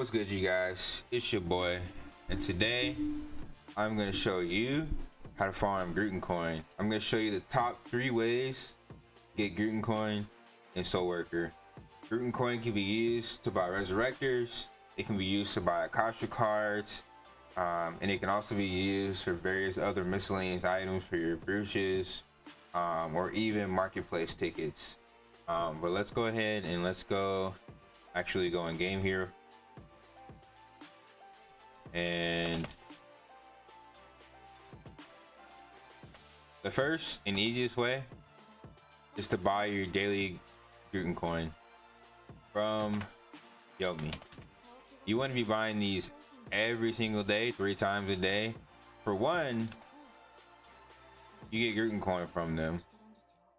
What's good, you guys? It's your boy, and today I'm going to show you how to farm Grutin Coin. I'm going to show you the top 3 ways to get Grutin Coin in Soulworker. Grutin Coin can be used to buy resurrectors, it can be used to buy Akasha cards, and it can also be used for various other miscellaneous items for your brooches, or even marketplace tickets. But let's go ahead and let's go in game here. And the first and easiest way is to buy your daily Grutin Coin from Yomi. You want to be buying these every single day, 3 times a day. For one, you get Grutin Coin from them.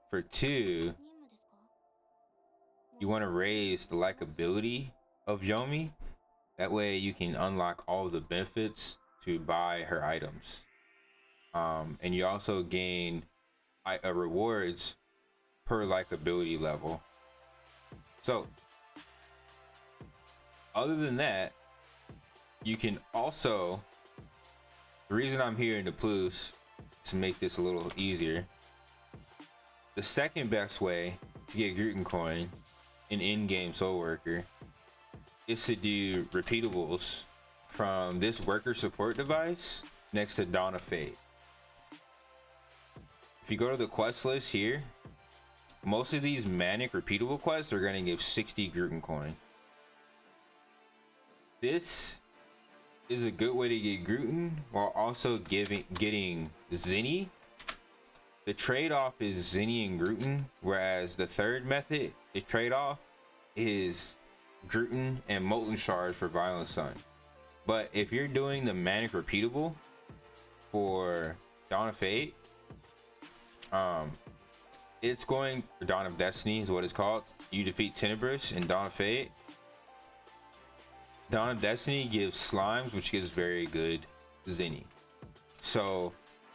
For 2, you want to raise the likability of Yomi. That way you can unlock all of the benefits to buy her items. And you also gain rewards per likability level. So other than that, you can also, the reason I'm here in the plus to make this a little easier, the second best way to get Grutin Coin in in-game Soulworker is to do repeatables from this worker support device next to Dawn of Fate. If you go to the quest list here, most of these manic repeatable quests are going to give 60 Grutin Coin. This is a good way to get Grutin while also getting Zinni. The trade-off is Zinni and Grutin, whereas the third method, the trade-off is Grutin and Molten Shards for Violent Sun. But if you're doing the manic repeatable for Dawn of Fate, it's going for Dawn of Destiny is what it's called. You defeat Tenebrous in Dawn of Fate. Dawn of Destiny gives slimes, which gives very good Zinni. So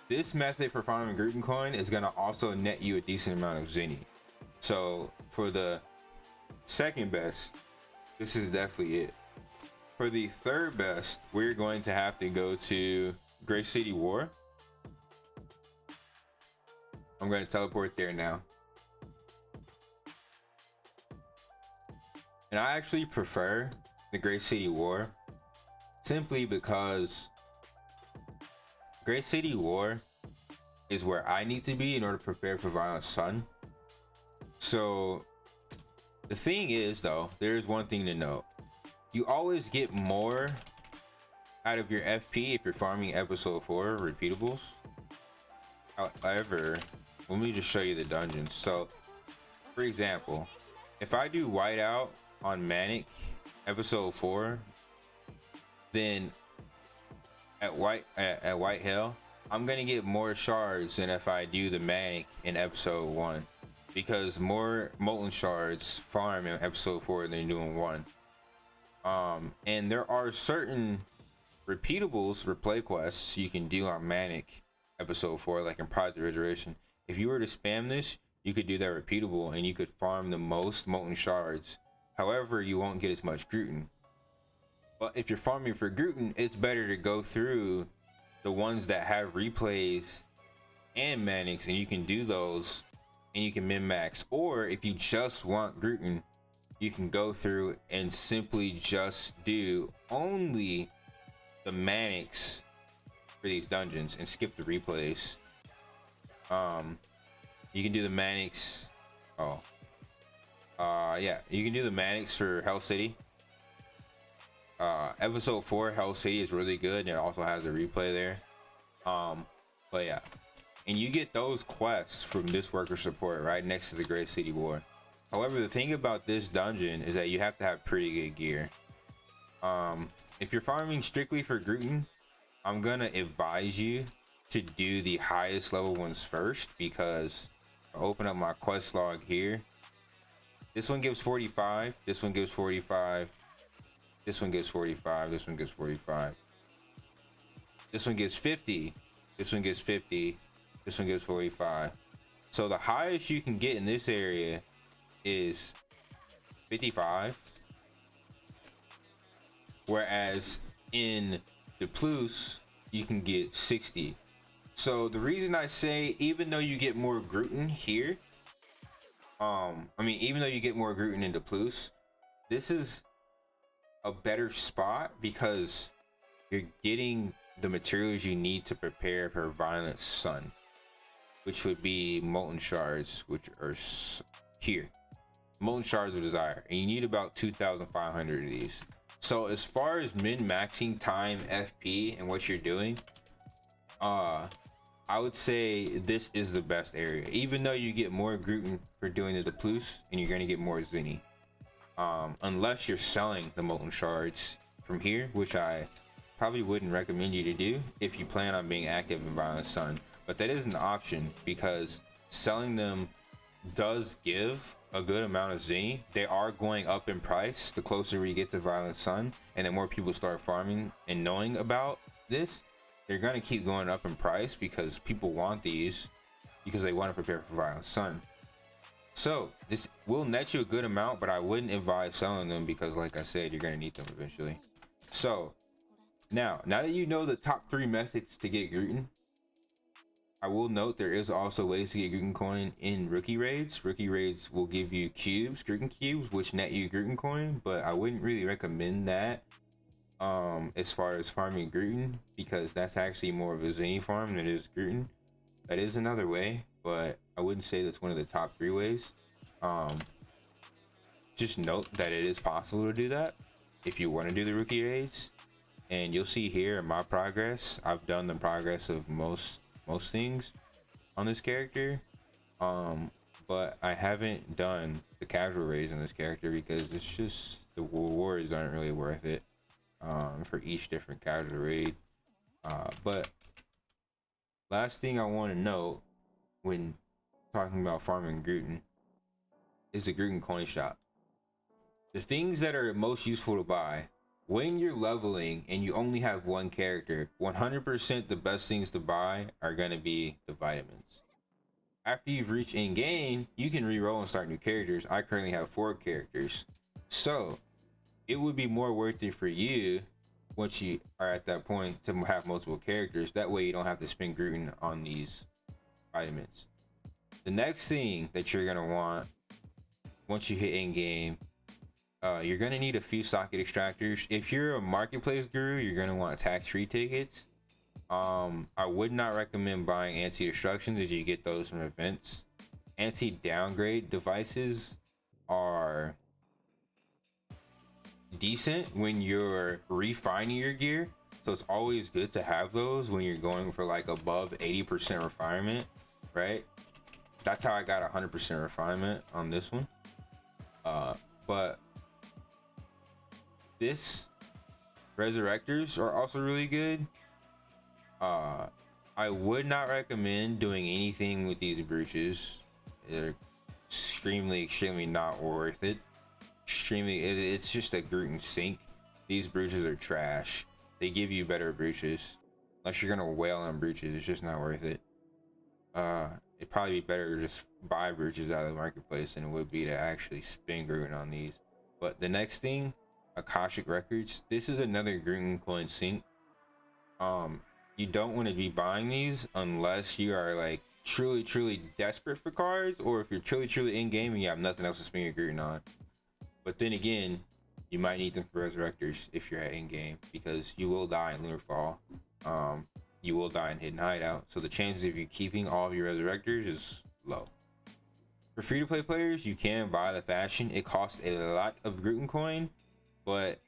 this method for farming Grutin Coin is going to also net you a decent amount of Zinni. So for the second best, this is definitely it. For the third best, we're going to have to go to Great City War. I'm going to teleport there now. And I actually prefer the Great City War simply because Great City War is where I need to be in order to prepare for Violent Sun. So the thing is, though, there's one thing to note. You always get more out of your FP if you're farming episode 4 repeatables. However, let me just show you the dungeons. So for example, if I do whiteout on manic episode 4, then at white hell, I'm gonna get more shards than if I do the manic in episode 1, because more molten shards farm in episode 4 than doing 1. And there are certain repeatables replay quests you can do on manic episode 4, like in Project Restoration. If you were to spam this, you could do that repeatable and you could farm the most molten shards. However, you won't get as much Grutin. But if you're farming for Grutin, it's better to go through the ones that have replays and manics, and you can do those and you can min-max. Or if you just want Grutin, you can go through and simply just do only the manics for these dungeons and skip the replays. You can do the manics. You can do the manics for Hell City. Episode 4 Hell City is really good, and it also has a replay there. But yeah, and you get those quests from this worker support right next to the Great City War. However, the thing about this dungeon is that you have to have pretty good gear. If you're farming strictly for Grutin, I'm gonna advise you to do the highest level ones first, because I'll open up my quest log here. This one gives 45, this one gives 45, this one gives 45, this one gives 45, this one gives 50, this one gives 50, this one gives 45. So the highest you can get in this area is 55, whereas in the plus you can get 60. So the reason I say, even though you get more Grutin here, even though you get more Grutin in the plus, this is a better spot because you're getting the materials you need to prepare for Violent Sun, which would be Molten Shards, which are here. Molten Shards of Desire, and you need about 2,500 of these. So as far as min-maxing time, FP, and what you're doing, I would say this is the best area, even though you get more Grutin for doing the plus, and you're going to get more Zinni. Unless you're selling the Molten Shards from here, which I probably wouldn't recommend you to do if you plan on being active in Violent Sun. But that is an option because selling them does give a good amount of Zinni. They are going up in price the closer we get to Violent Sun, and the more people start farming and knowing about this, they're going to keep going up in price because people want these because they want to prepare for Violent Sun. So this will net you a good amount, but I wouldn't advise selling them because, like I said, you're going to need them eventually. So now that you know the top 3 methods to get Grutin, I will note there is also ways to get Grutin Coin in rookie raids. Rookie raids will give you cubes, Grutin cubes, which net you Grutin Coin, but I wouldn't really recommend that as far as farming Grutin, because that's actually more of a Zinni farm than it is Grutin. That is another way, but I wouldn't say that's one of the top 3 ways. Just note that it is possible to do that if you want to do the rookie raids, and you'll see here in my progress, I've done the progress of most things on this character, but I haven't done the casual raids on this character because it's just the rewards aren't really worth it for each different casual raid. But last thing I want to note when talking about farming Grutin is the Grutin Coin shop. The things that are most useful to buy when you're leveling and you only have one character, 100% the best things to buy are going to be the vitamins. After you've reached in game, you can re-roll and start new characters. I currently have 4 characters, so it would be more worth it for you once you are at that point to have multiple characters. That way you don't have to spend Grutin on these vitamins. The next thing that you're going to want once you hit in game, you're going to need a few socket extractors. If you're a marketplace guru, you're going to want tax-free tickets. I would not recommend buying anti-destructions as you get those from events. Anti-downgrade devices are decent when you're refining your gear, so it's always good to have those when you're going for like above 80% refinement, right? That's how I got 100% refinement on this one. But this resurrectors are also really good. I would not recommend doing anything with these brooches. They're extremely not worth it. It's just a Grutin sink. These brooches are trash. They give you better brooches. Unless you're gonna whale on brooches, it's just not worth it. It'd probably be better to just buy brooches out of the marketplace than it would be to actually spend Grutin on these. But the next thing, Akashic Records. This is another Grutin Coin sink. You don't want to be buying these unless you are like truly desperate for cards, or if you're truly in game and you have nothing else to spend your Grutin on. But then again, you might need them for resurrectors if you're at in game, because you will die in Lunar Fall. You will die in Hidden Hideout, so the chances of you keeping all of your resurrectors is low. For free-to-play players, you can buy the fashion. It costs a lot of Grutin Coin, but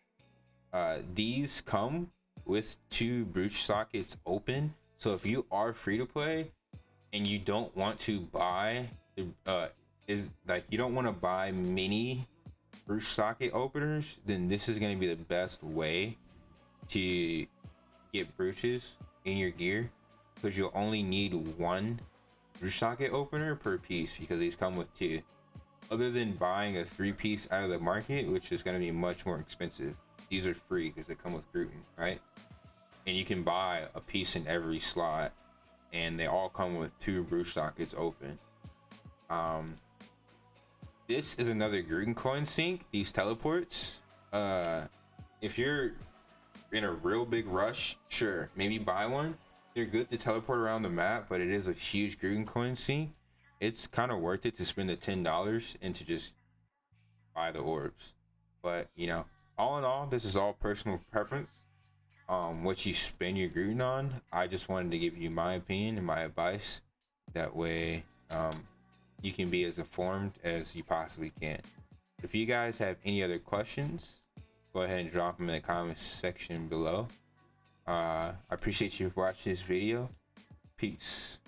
these come with 2 brooch sockets open. So if you are free-to-play and you don't want to buy you don't want to buy mini brooch socket openers, then this is going to be the best way to get brooches in your gear, because you'll only need 1 brooch socket opener per piece, because these come with 2. Other than buying a 3-piece out of the market, which is going to be much more expensive, these are free because they come with Grutin, right? And you can buy a piece in every slot, and they all come with 2 brooch sockets open. This is another Grutin Coin sink, these teleports. If you're in a real big rush, sure, maybe buy one. They're good to teleport around the map, but it is a huge Grutin Coin sink. It's kind of worth it to spend the $10 and to just buy the orbs. But you know, all in all, this is all personal preference. What you spend your Grutin on. I just wanted to give you my opinion and my advice. That way, you can be as informed as you possibly can. If you guys have any other questions, go ahead and drop them in the comments section below. I appreciate you for watching this video. Peace.